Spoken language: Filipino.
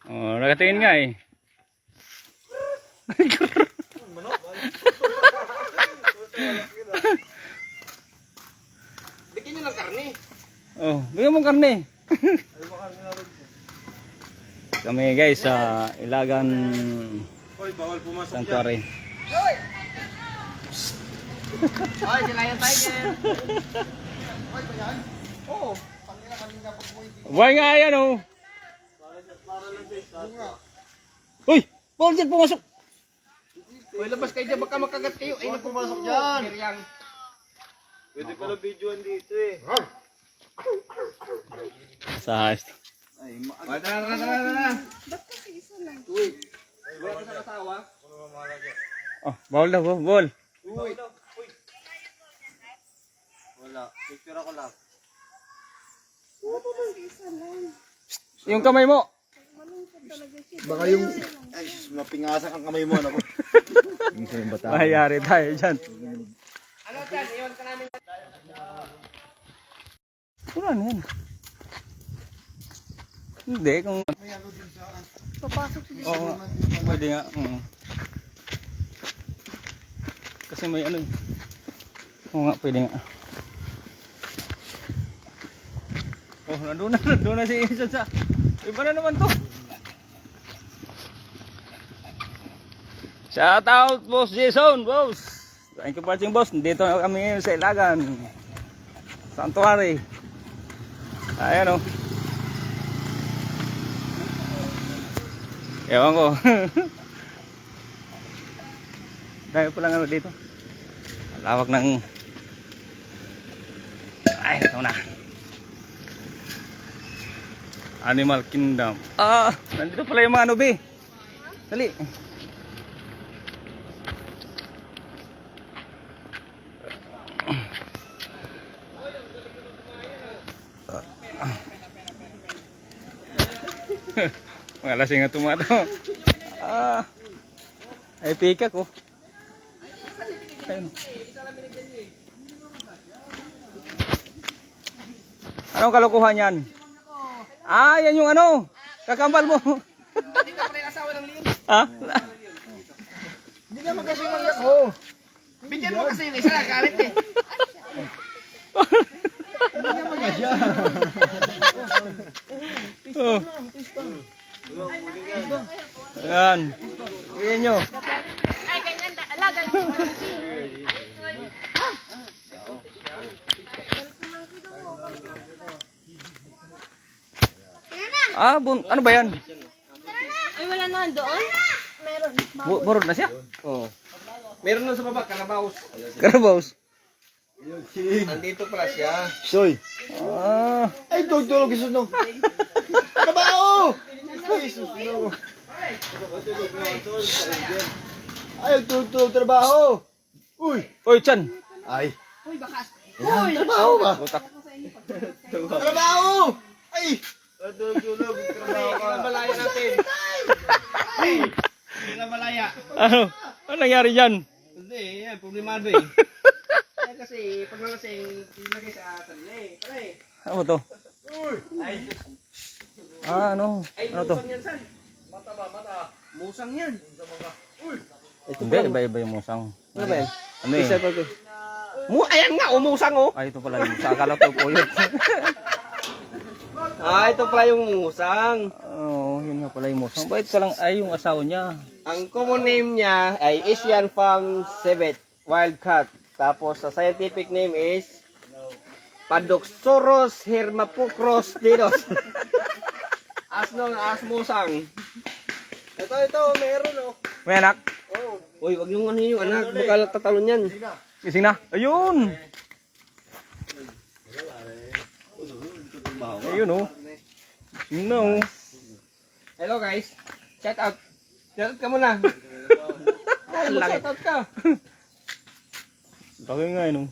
Oh, nakatingin nga eh. Bigyan nyo lang karne. Oh, bigyan mo karne. Kami guys sa Ilagan Sanctuary. Ay, sila yung tiger. Ay, ba yan? Oo. Kanina pag mo hindi. Buhay nga yan oh. Uy! Paul dyan pumasok! Uy, labas kayo dyan. Baka makagat kayo. Ay, pumasok dyan. Pwede pala videoan dito eh. Sa Ay, tara. Ba't kasi isa lang? Uy. Wala ka sa kasawa? oh, bawal daw, bawal. Uy. Wala. Picture ako lang. Ba't kasi isa lang? Yung kamay mo. Malungkot talaga siya. Baka yung... Ay, mapingasan ang kamay mo. Ano ko? Mahayari tayo dyan. Ano dyan? Iwan ka namin. Wala na yan. Hindi, kung... Papasok siya. Oo, pwede nga. Kasi may ano eh. Oo nga, pwede nga. Oh, nandun na si Isan sa... Iba na naman to. Shout out, Boss Jason, boss. Thank you for watching, boss. Dito na kami ngayon sa Ilagan Sanctuary. Ayan o. Ewan ko. Dahil pa lang ano dito. Lawak ng... Ay, ito na. Animal Kingdom. Ah, nandito pala yung mga ano, be. Dali. Mga lasing na tumato. Ah, ay pika ko. Ayun. Anong kalokohan yan? Ah, yan yung ano. Kakambal mo. Hindi ka pala yung asawa ng Leon. Ha? Hindi ka magkasing ako. Bigyan mo kasi yung isa. Galit eh. Oh. Ayan. Ayan nyo. Ay, ganyan. Alagan mo. Ah, ano ba yan? Ay, wala na doon? Meron. Burod na siya? Oo. Meron na sa baba, kalabaos. Karabaos. Andito pala siya. Soy. Ah. Ay, tulog isus no. Trabaho! Ay, isus no. Ay, tulog trabaho. Uy. Oy, Chan. Ay. Uy, bakas. Uy. Trabaho ba? Butak. Trabaho! Ay. Tulog. Trabaho ka. Malaya natin. Hindi na malaya. Ano? Ano nangyari dyan? Hindi, yan, problemado eh. Yan kasi, pag nalasing, ilagay sa sarili. Pare. Ano to? Ay, Ah, ano? ay, Ano to? musang yan, San. Mata ba, mata? Musang yan. Hindi, iba-iba yung musang. Ano ba yan? Ano eh? Ayan nga, umusang oh. Ay, ito pala yung musang. Akala ko po yun. Ah, ito pala yung musang. Oo, yun nga pala yung musang. Bakit ka lang ay yung asawa niya? Ang common name niya ay Asian Farm Civet Wildcat. Tapos sa scientific name is Padoxurus hermapocros dinos. Asmusang. Ito, meron oh. May anak? Oh. Uy, wag yung ano yung anak, baka tatalon yan. Gising na? Ayun! Ayun oh. Gising na oh. Hello guys. Shout out. Shout out ka muna. Shout out ka. Laki nga yun oh.